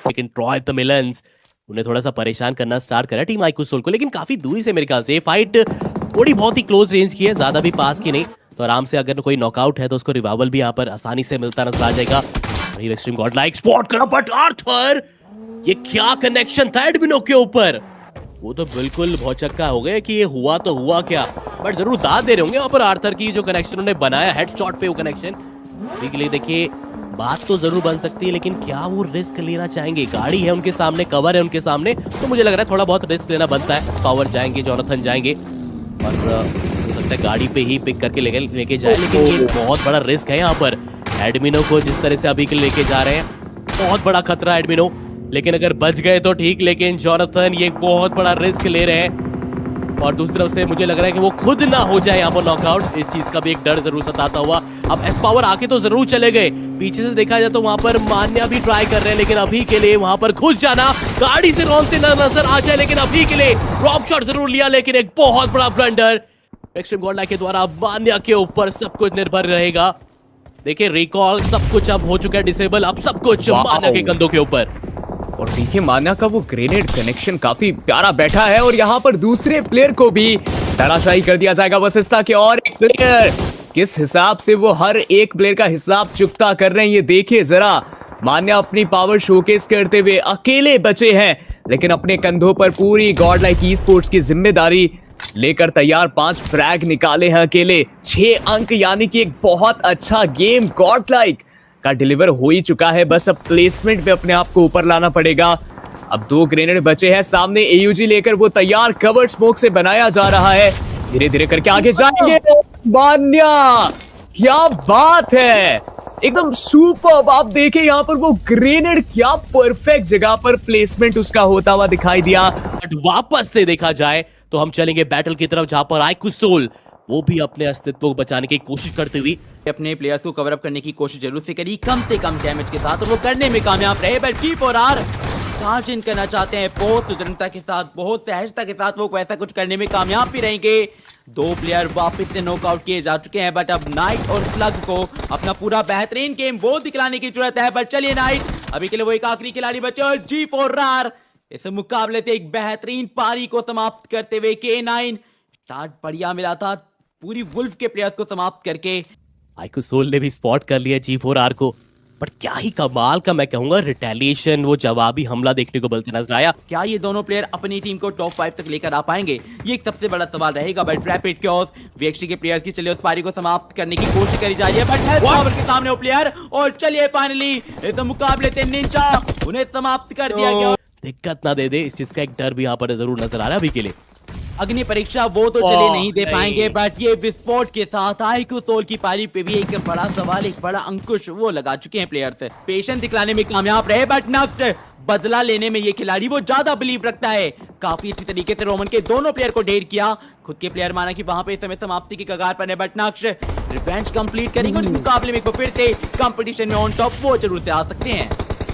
लेकिन Troy the मिलन्स उन्हें थोड़ा सा परेशान करना स्टार्ट करा टीम आईक्यू सोल को, लेकिन काफी दूरी से मेरे ख्याल से ये फाइट थोड़ी बहुत ही क्लोज रेंज की है, ज्यादा भी पास की नहीं। तो आराम से अगर कोई नॉकआउट है तो उसको रिवाइवल भी यहाँ पर आसानी से मिलता नजर आ जाएगा। वही एक्सट्रीम गॉड लाइक स्पॉट करा, बट आर्थर ये क्या कनेक्शन था एडमिनो के ऊपर, वो तो बिल्कुल भौचक्का हो गए कि ये हुआ तो हुआ क्या, बट जरूर दाद दे रहे होंगे वहां पर आर्थर की जो कनेक्शन उन्होंने बनाया हेडशॉट पे वो कनेक्शन। अभी के लिए देखिए बात तो जरूर बन सकती है, लेकिन क्या वो रिस्क लेना चाहेंगे? गाड़ी है उनके सामने, कवर है उनके सामने, तो मुझे लग रहा है थोड़ा बहुत रिस्क लेना बनता है। पावर जाएंगे, जोनाथन जाएंगे और हो सकता है गाड़ी पे ही पिक करके लेके जाए, लेकिन ये बहुत बड़ा रिस्क है यहाँ पर एडमिनो को जिस तरह से अभी के लेके जा रहे हैं, बहुत बड़ा खतरा है एडमिनो। लेकिन अगर बच गए तो ठीक, लेकिन जोनाथन ये बहुत बड़ा रिस्क ले रहे हैं और दूसरी तरफ से मुझे लग रहा है कि वो खुद ना हो जाए यहाँ पर नॉकआउट, इस चीज का भी एक डर जरूर सताता हुआ। अब एस पावर आके तो जरूर चले गए, पीछे से देखा जाए तो वहां पर मान्या भी ट्राई कर रहे हैं, लेकिन अभी के लिए वहां पर घुस जाना गाड़ी से रॉन से नजर आ जाए, लेकिन अभी के लिए ड्रॉप शॉट जरूर लिया, लेकिन एक बहुत बड़ा ब्लंडर एक्सट्रीम गॉड लाइक के द्वारा। मान्या के ऊपर सब कुछ निर्भर रहेगा। देखिए रिकॉल सब कुछ अब हो चुका है डिसेबल, अब सब कुछ मान्या के कंधों के ऊपर। और देखिए मान्या का वो ग्रेनेड कनेक्शन काफी प्यारा बैठा है और यहाँ पर दूसरे प्लेयर को भी धराशायी कर दिया जाएगा वशिष्ठा के। और एक प्लेयर किस हिसाब से वो हर एक प्लेयर का हिसाब चुकता कर रहे हैं ये देखिए जरा। मान्या अपनी पावर शोकेस करते हुए अकेले बचे हैं, लेकिन अपने कंधों पर पूरी गॉड लाइक ई स्पोर्ट्स की जिम्मेदारी लेकर तैयार। 5 फ्रैग निकाले हैं अकेले, 6 अंक, यानी कि एक बहुत अच्छा गेम गॉड लाइक का डिलीवर हो ही चुका है। बस अब प्लेसमेंट पे अपने आप को ऊपर लाना पड़ेगा। अब 2 ग्रेनेड बचे हैं सामने, एयूजी लेकर वो तैयार, कवर्ड स्मोक से बनाया जा रहा है, धीरे धीरे करके आगे जाएंगे। मान्या क्या बात है, एकदम सुपर। आप देखें यहाँ पर वो ग्रेनेड क्या परफेक्ट जगह पर प्लेसमेंट उसका होता हुआ दिखाई दिया। बट वापस से देखा जाए तो हम चलेंगे बैटल की तरफ, जहां पर आईक्यू सोल वो भी अपने अस्तित्व को बचाने की कोशिश करते हुए अपने प्लेयर्स को कवर अप करने की कोशिश जरूर से करी, कम से कम डैमेज के साथ, और वो करने में कामयाब रहे। बट G4R चार्ज इन करना चाहते हैं बहुत उद्दंडता के साथ, बहुत सहजता के साथ, वो ऐसा कुछ करने में कामयाब भी रहेंगे। 2 प्लेयर वापस से नॉकआउट किए जा चुके हैं, बट अब नाइट और स्लग को अपना पूरा बेहतरीन गेम वो दिखलाने की जरूरत है। बट चलिए नाइट अभी के लिए वो एक आखिरी खिलाड़ी बचे और G4R इस मुकाबले से एक बेहतरीन पारी को समाप्त करते हुए K9 स्टार्ट बढ़िया मिला था पूरी वुल्फ के प्लेयर्स को समाप्त करके। आईक्यू सोल ने भी स्पॉट कर लिया G4R को, बट क्या ही कमाल का मैं कहूंगा रिटेलिएशन, वो जवाबी हमला देखने को मिलता नजर आया। क्या ये दोनों प्लेयर अपनी टीम को टॉप 5 तक लेकर आ पाएंगे, ये एक सबसे बड़ा सवाल रहेगा। बट रैपिड क्योस वीएक्सटी के प्लेयर्स की चलिए उस पारी को समाप्त करने की कोशिश करी जा रही है, बट हेल्थ पावर के सामने वो प्लेयर, और चलिए फाइनली इस मुकाबले से निंजा उन्हें समाप्त कर दिया गया। दिक्कत ना दे दे, इस चीज का एक डर भी यहाँ पर जरूर नजर आ रहा है अभी के लिए। अग्नि परीक्षा वो तो चले नहीं दे पाएंगे, बट ये विस्फोट के साथ आईक्यू सोल की पारी पे भी एक बड़ा सवाल, एक बड़ा अंकुश वो लगा चुके हैं प्लेयर्स। पेशेंस दिखलाने में कामयाब रहे, बट नक्स्ट बदला लेने में ये खिलाड़ी वो ज्यादा बिलीव रखता है। काफी अच्छी तरीके से रोमन के दोनों प्लेयर को ढेर किया, खुद के प्लेयर माना कि वहां पे इस समय समाप्ति की कगार पर है, बट नक्श रिवेंज कंप्लीट करेंगे और इस मुकाबले में फिर से कंपटीशन में ऑन टॉप वो जरूर से आ सकते हैं।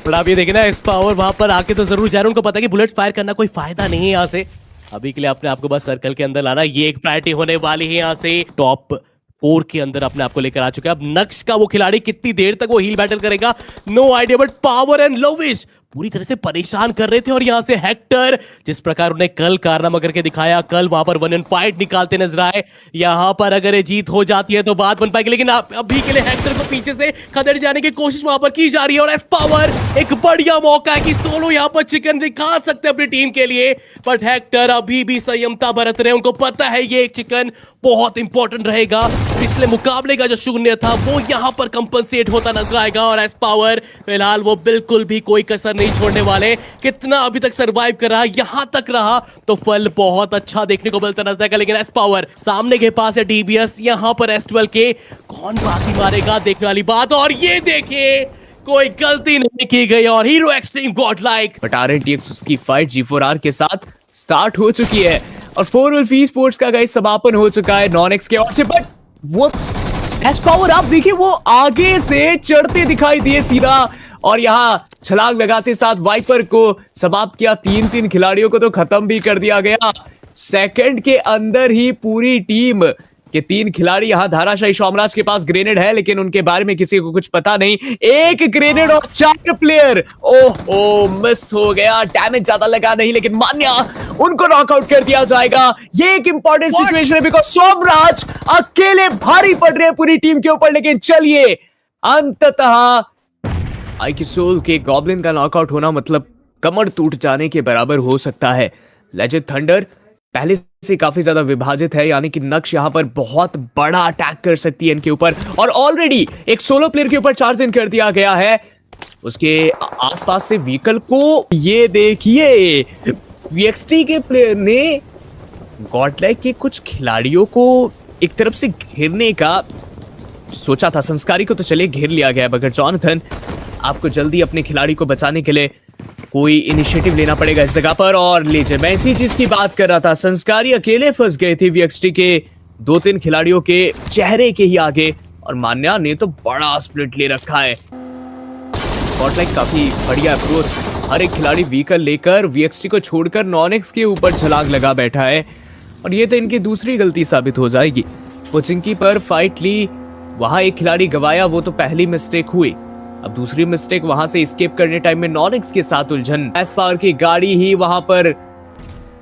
बट आप ये देखें ना, इस पावर वहां पर आके तो जरूर जा रहे हैं, उनको पता है कि बुलेट फायर करना कोई फायदा नहीं है यहाँ से। अभी के लिए अपने आपको बस सर्कल के अंदर लाना, ये एक प्रायोरिटी होने वाली है। यहाँ से टॉप 4 के अंदर अपने आपको लेकर आ चुके हैं। अब नक्श का वो खिलाड़ी कितनी देर तक वो हील बैटल करेगा no idea, but power and लोविश पूरी तरह से परेशान कर रहे थे। और यहाँ से हेक्टर जिस प्रकार उन्हें कल कारनामा करके दिखाया, कल वहां पर 1 in 5 निकालते नजर आए, यहाँ पर अगर ये जीत हो जाती है तो बात बन पाएगी, लेकिन अभी के लिए हेक्टर को पीछे से खदेड़ जाने की कोशिश वहां पर की जा रही है। और एस पावर एक बढ़िया मौका है कि सोलो यहाँ पर चिकन दिखा सकते हैं अपनी टीम के लिए, बट हेक्टर अभी भी संयमता बरत रहे हैं, उनको पता है ये चिकन बहुत इंपॉर्टेंट रहेगा। पिछले मुकाबले का जो शून्य था वो यहाँ पर कंपनसेट होता नजर आएगा, और एस पावर फिलहाल वो बिल्कुल भी कोई कसर नहीं छोड़ने वाले। कितना अभी तक सरवाइव कर रहा, यहां तक रहा तो फल बहुत अच्छा देखने को मिलता नजर आएगा। लेकिन एस पावर सामने के पास है डीबीएस, यहां पर S12 के कौन बाजी मारेगा देखने वाली बात। और ये देखिए कोई गलती नहीं की गई और hero extreme God like. But RNTX उसकी फाइट G4R के साथ स्टार्ट हो चुकी है और 4 ई स्पोर्ट्स का गाइस समापन हो चुका है नॉन-एक्स के ओर से। बट वो एस पावर आप देखिए वो आगे से चढ़ते दिखाई दिए सीधा, और यहाँ छलांग लगाते साथ वाइपर को समाप्त किया। 3 खिलाड़ियों को तो खत्म भी कर दिया गया। सेकंड के अंदर ही पूरी टीम कि 3 खिलाड़ी यहाँ धाराशाही सोमराज के पास ग्रेनेड है, लेकिन उनके बारे में किसी को कुछ पता नहीं। एक ग्रेनेड और 4 प्लेयर। ओह मिस हो गया, डैमेज ज्यादा लगा नहीं, लेकिन मान्या उनको नॉकआउट कर दिया जाएगा। ये एक इंपॉर्टेंट सिचुएशन है बिकॉज सोमराज अकेले भारी पड़ रहे हैं पूरी टीम के ऊपर। लेकिन चलिए, अंततः आईक्यूसोल के गॉब्लिन का नॉकआउट होना मतलब कमर टूट जाने के बराबर हो सकता है। लेजेंड थंडर पहले से काफी ज्यादा विभाजित है, यानी कि नक्श यहां पर बहुत बड़ा अटैक कर सकती है इनके ऊपर। और ऑलरेडी एक सोलो प्लेयर के ऊपर चार्ज इन कर दिया गया है उसके आसपास से व्हीकल को। ये देखिए, वीएक्सटी के प्लेयर ने गॉडलाइक के कुछ खिलाड़ियों को एक तरफ से घेरने का सोचा था। संस्कारी को तो चलिए घेर लिया गया, मगर जॉनथन आपको जल्दी अपने खिलाड़ी को बचाने के लिए कोई इनिशिएटिव लेना पड़ेगा इस जगह पर। और लीजिए, मैं इसी चीज की बात कर रहा था। संस्कारी अकेले फंस गए थे वीएक्सटी के 2-3 खिलाड़ियों के चेहरे के ही आगे, और मान्या ने तो बड़ा स्प्लिट ले रखा है। गॉडलाइक काफी बढ़िया अप्रोच, हर एक खिलाड़ी व्हीकल लेकर वीएक्सटी को छोड़कर नॉनेक्स के ऊपर छलांग लगा बैठा है, और ये तो इनकी दूसरी गलती साबित हो जाएगी। पोचिंकी पर फाइट ली, वहां एक खिलाड़ी गवाया, वो तो पहली मिस्टेक हुई। अब दूसरी मिस्टेक वहां से एस्केप करने टाइम में नॉनेक्स के साथ उलझन। एस्पावर की गाड़ी ही वहां पर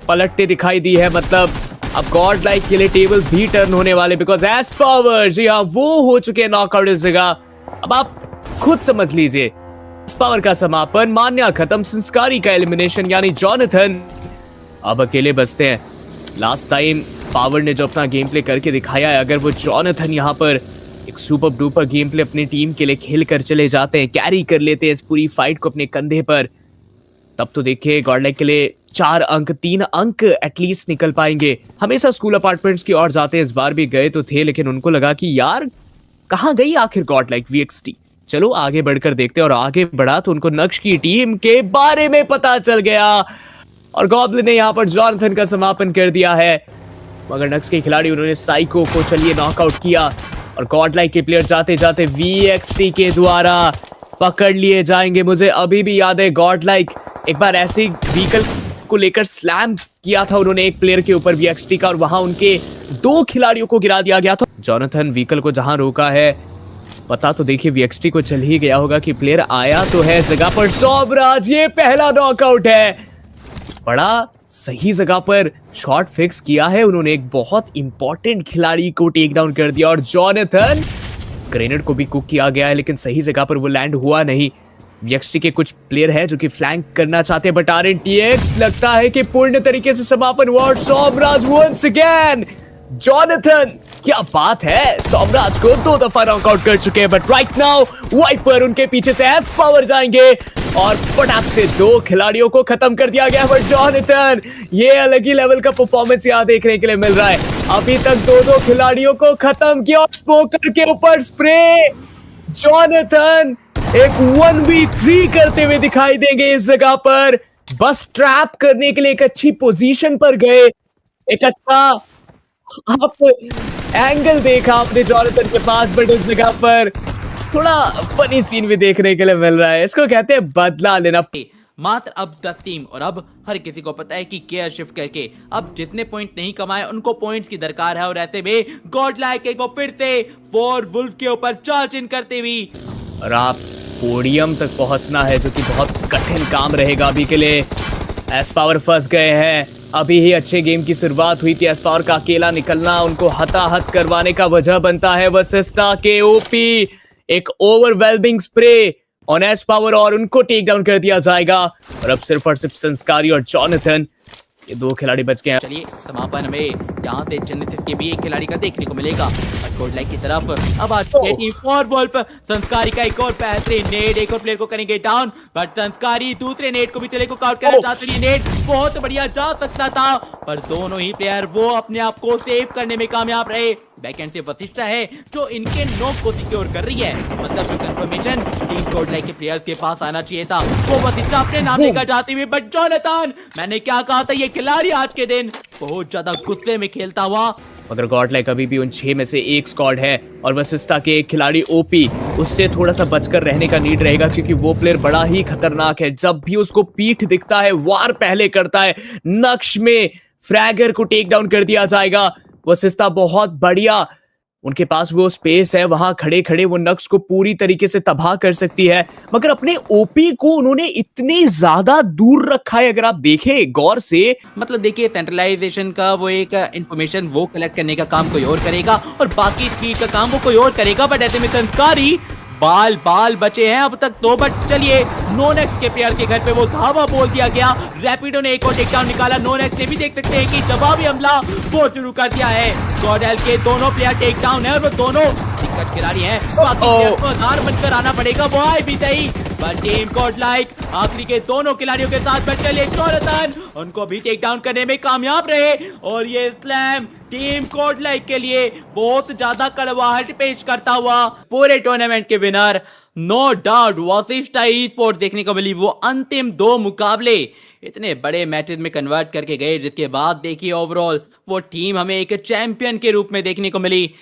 पलटते दिखाई दी है, मतलब अब गॉडलाइक के लिए टेबल्स भी टर्न होने वाले, बिकॉज एस्पावर, जी हाँ, वो हो चुके हैं नॉकआउट इस जगह। अब आप खुद समझ लीजिए, एस्पावर का समापन, मान्या खत्म, संस्कारी का एलिमिनेशन, यानी जॉनथन अब अकेले बचते हैं। लास्ट टाइम पावर ने जो अपना गेम प्ले करके दिखाया है, अगर वो जॉनथन यहाँ पर एक सुपर डुपर गेम प्ले अपनी टीम के लिए खेल कर चले जाते हैं, कैरी कर लेते हैं इस पूरी फाइट को अपने कंधे पर, तब तो देखिए गॉडलाइक के लिए 4 अंक, 3 अंक एटलीस्ट निकल पाएंगे। हमेशा स्कूल अपार्टमेंट्स की ओर जाते हैं, इस बार भी गए तो थे, लेकिन उनको लगा कि यार कहां गई आखिर गॉडलाइक वीएक्सटी। चलो आगे बढ़कर देखते हैं, और आगे बढ़ा तो उनको नक्श की टीम के बारे में पता चल गया, और गॉब्लिन ने यहाँ पर जॉनथन का समापन कर दिया है। मगर नक्श के खिलाड़ी उन्होंने साइको को चलिए नॉकआउट किया, और गॉडलाइक के प्लेयर जाते जाते वीएक्सटी के द्वारा पकड़ लिए जाएंगे। मुझे अभी भी याद है, गॉडलाइक एक बार ऐसे व्हीकल को लेकर स्लैम किया था उन्होंने एक प्लेयर के ऊपर वीएक्सटी का, और वहां उनके 2 खिलाड़ियों को गिरा दिया गया था। जॉनथन व्हीकल को जहां रोका है, पता तो देखिए वीएक्सटी को चल ही गया होगा कि प्लेयर आया तो है जगह पर। सोमराज, ये पहला नॉकआउट है, बड़ा सही जगह पर शॉट फिक्स किया है उन्होंने, एक बहुत इंपॉर्टेंट खिलाड़ी को टेक डाउन कर दिया। और जॉनथन, ग्रेनेड को भी कुक किया गया है, लेकिन सही जगह पर वो लैंड हुआ नहीं। वीएक्सटी के कुछ प्लेयर है जो कि फ्लैंक करना चाहते हैं, बट आरएनटीएक्स लगता है कि पूर्ण तरीके से समापन हुआ। और सोमराज वंस अगेन, जॉनथन, क्या बात है, सोमराज को 2 दफा नॉकआउट कर चुके हैं, बट राइट नाउ वाइपर उनके पीछे से एस्पावर जाएंगे, और फटाक से 2 खिलाड़ियों को खत्म कर दिया गया। बट जॉनथन, ये अलग ही लेवल का परफॉर्मेंस यहाँ देखने के लिए मिल रहा है। अभी तक 2 खिलाड़ियों को खत्म किया, और स्मोकर के ऊपर स्प्रे। जॉनथन एक 1v3 करते हुए दिखाई देंगे इस जगह पर, बस ट्रैप करने के लिए एक अच्छी पोजीशन पर गए, एक अच्छा आप एंगल देखा आपने जॉनथन के पास, बट इस जगह पर थोड़ा फनी सीन भी देखने के लिए मिल रहा है। इसको कहते हैं बदला लेना। मात्र अब 10 टीम, और अब हर किसी को पता है कि केयर शिफ्ट करके अब जितने पॉइंट नहीं कमाए उनको पॉइंट्स की दरकार है, और ऐसे में गॉडलाइक को फिर से 4 वुल्फ के ऊपर चार्ज इन करते हुए, और आप पोडियम तक पहुंचना है, जो कि बहुत कठिन काम रहेगा अभी के लिए। एस्पावर फंस गए हैं, अभी ही अच्छे गेम की शुरुआत हुई थी। एस्पावर का अकेला निकलना उनको हताहत करवाने का वजह बनता है। वसिस्ता के ओपी एक ओवरवेलमिंग स्प्रे ऑन एस्पावर, और उनको टेक डाउन कर दिया जाएगा। और अब सिर्फ और सिर्फ संस्कारी और जॉनथन, ये 2 खिलाड़ी बच गए हैं। चलिए समापन में यहाँ से जेनेसिस के भी एक खिलाड़ी का देखने को मिलेगा। गॉडलाइक की तरफ अब आ चुकी है टीम 4 वुल्फ। संस्कारी का एक और बेहतरीन नेट, एक और प्लेयर को करेंगे डाउन, बट संस्कारी दूसरे नेट को भी चले को काउंट करना चाहते हैं। नेट बहुत बढ़िया जा सकता था, पर दोनों ही प्लेयर वो अपने आप को सेव करने में कामयाब रहे। बैकएंड से वशिष्ठा है जो इनके नॉक को सिक्योर कर रही है, मतलब जो कंफर्मेशन टीम गॉडलाइक के प्लेयर्स के पास आना चाहिए था वो वशिष्ठा अपने नाम लेकर जाती हुई। बट जॉनथन, मैंने क्या कहा था, ये खिलाड़ी आज के दिन बहुत ज्यादा गुस्से में खेलता हुआ। मगर गॉडलाइक अभी भी उन 6 में से 1 स्क्वाड है, और वशिष्ठा के एक खिलाड़ी ओपी, उससे थोड़ा सा बचकर रहने का नीड रहेगा, क्योंकि वो प्लेयर बड़ा ही खतरनाक है। जब भी उसको पीठ दिखता है वार पहले करता है। नक्श में फ्रैगर को टेक डाउन कर दिया जाएगा, वशिष्ठा बहुत बढ़िया, उनके पास वो स्पेस है, वहां खड़े खड़े वो नक्स को पूरी तरीके से तबाह कर सकती है, मगर अपने ओपी को उन्होंने इतनी ज्यादा दूर रखा है। अगर आप देखें गौर से, मतलब देखिए सेंट्रलाइजेशन का वो एक इंफॉर्मेशन वो कलेक्ट करने का काम कोई और करेगा और बाकी स्पीड का काम वो कोई और करेगा, बट ऐसे में संस्कारी बाल बचे हैं अब तक तो। बट चलिए नोनेक्स के प्लेयर के घर पे वो धावा बोल दिया गया। रैपिडो ने एक और टेकडाउन निकाला। नोनेक्स ने भी देख सकते हैं कि जवाबी हमला वो शुरू कर दिया है। गॉडेल के दोनों प्लेयर टेकडाउन है और वो दोनों दिक्कत खिलाड़ी हैं। बाकी प्लेयर को आधार बनकर आना पड़ेगा, वो आए भी सही। पर टीम गॉडलाइक आखिरी के दोनों खिलाड़ियों के साथ बैठ चले जोनाथन उनको भी टेक डाउन करने में कामयाब रहे और ये स्लैम टीम गॉडलाइक के लिए बहुत ज्यादा कड़वाहट पेश करता हुआ पूरे टूर्नामेंट के winner no doubt Vashishtha esports देखने को मिली। वो अंतिम 2 मुकाबले इतने बड़े मैचेस में कन्वर्ट करके गए, जिसके बाद देखिए ओवरऑल वो टीम हमें एक चैंपियन के रूप में देखने को मिली।